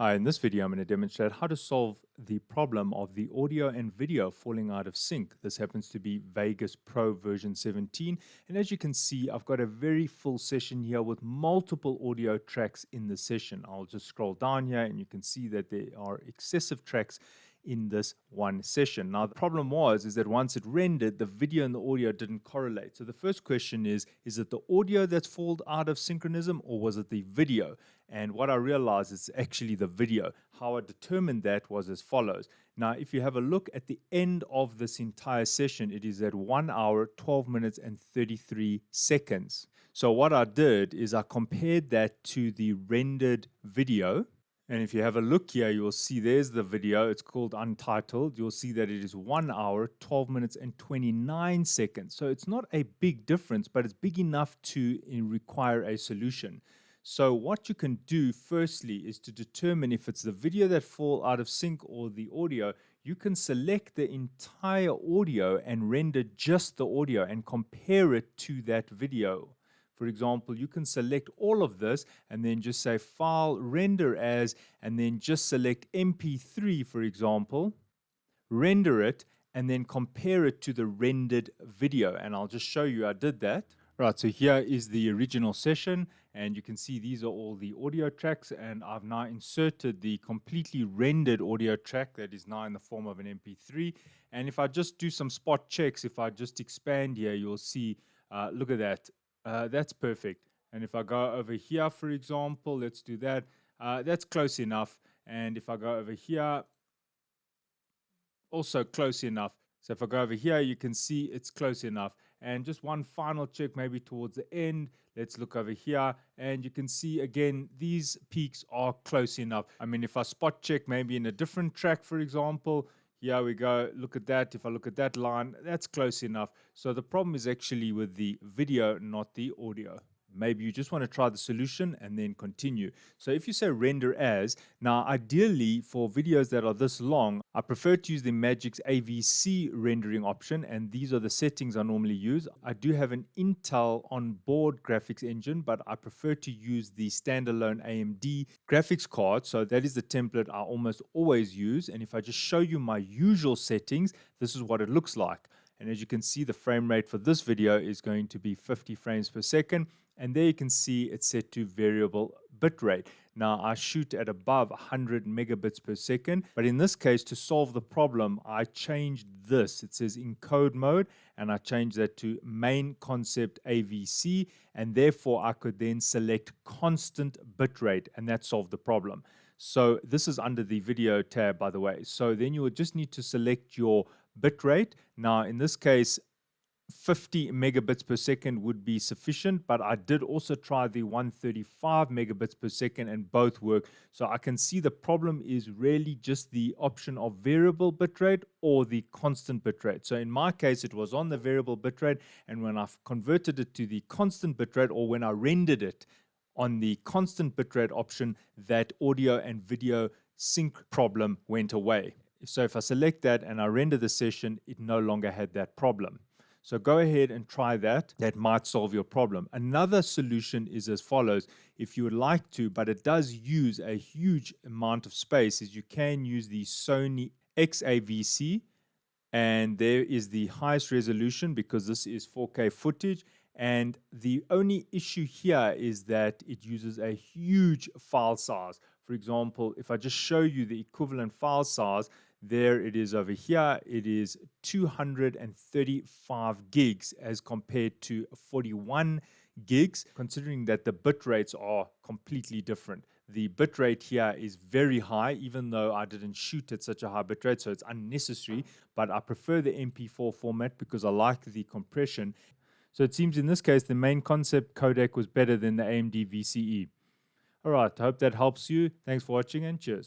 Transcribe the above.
Hi, in this video, I'm going to demonstrate how to solve the problem of the audio and video falling out of sync. This happens to be Vegas Pro version 17. And as you can see, I've got a very full session here with multiple audio tracks in the session. I'll just scroll down here and you can see that there are excessive tracks in this one session. Now, the problem is that once it rendered, the video and the audio didn't correlate. So the first question is it the audio that's fallen out of synchronism or was it the video? And what I realized is actually the video. How I determined that was as follows. Now, if you have a look at the end of this entire session, it is at 1 hour, 12 minutes, and 33 seconds. So what I did is I compared that to the rendered video. And if you have a look here, you'll see there's the video. It's called Untitled. You'll see that it is 1 hour, 12 minutes, and 29 seconds. So it's not a big difference, but it's big enough to require a solution. So what you can do firstly is to determine if it's the video that fall out of sync or the audio. You can select the entire audio and render just the audio and compare it to that video. For example, you can select all of this and then just say file render as, and then just select MP3, for example, render it, and then compare it to the rendered video. And I'll just show you I did that. Right, so here is the original session, and you can see these are all the audio tracks, and I've now inserted the completely rendered audio track that is now in the form of an MP3. And if I just do some spot checks, if I just expand here, you'll see, look at that. That's perfect. And if I go over here, for example, let's do that. That's close enough. And if I go over here, also close enough. So if I go over here, you can see it's close enough. And just one final check maybe towards the end. Let's look over here and you can see again, these peaks are close enough. I mean, if I spot check maybe in a different track, for example, here we go, look at that. If I look at that line, that's close enough. So the problem is actually with the video, not the audio. Maybe you just want to try the solution and then continue. So if you say render as, now ideally for videos that are this long, I prefer to use the Magic's AVC rendering option, and these are the settings I normally use. I do have an Intel on-board graphics engine, but I prefer to use the standalone AMD graphics card. So that is the template I almost always use. And if I just show you my usual settings, this is what it looks like. And as you can see, the frame rate for this video is going to be 50 frames per second. And there you can see it's set to variable bitrate. Now I shoot at above 100 megabits per second, but in this case, to solve the problem, I changed this. It says encode mode, and I changed that to main concept AVC, and therefore I could then select constant bitrate, and that solved the problem. So this is under the video tab, by the way. So then you would just need to select your bitrate. Now in this case, 50 megabits per second would be sufficient, but I did also try the 135 megabits per second and both work. So I can see the problem is really just the option of variable bitrate or the constant bitrate. So in my case, it was on the variable bitrate, and when I've converted it to the constant bitrate, or when I rendered it on the constant bitrate option, that audio and video sync problem went away. So if I select that and I render the session, it no longer had that problem. So go ahead and try that. That might solve your problem. Another solution is as follows. If you would like to, but it does use a huge amount of space, is you can use the Sony XAVC, and there is the highest resolution because this is 4K footage. And the only issue here is that it uses a huge file size. For example, if I just show you the equivalent file size, there it is over here. It is 235 gigs as compared to 41 gigs, considering that the bit rates are completely different. The bit rate here is very high, even though I didn't shoot at such a high bit rate, so it's unnecessary, but I prefer the MP4 format because I like the compression. So it seems in this case, the main concept codec was better than the AMD VCE. All right, I hope that helps you. Thanks for watching and cheers.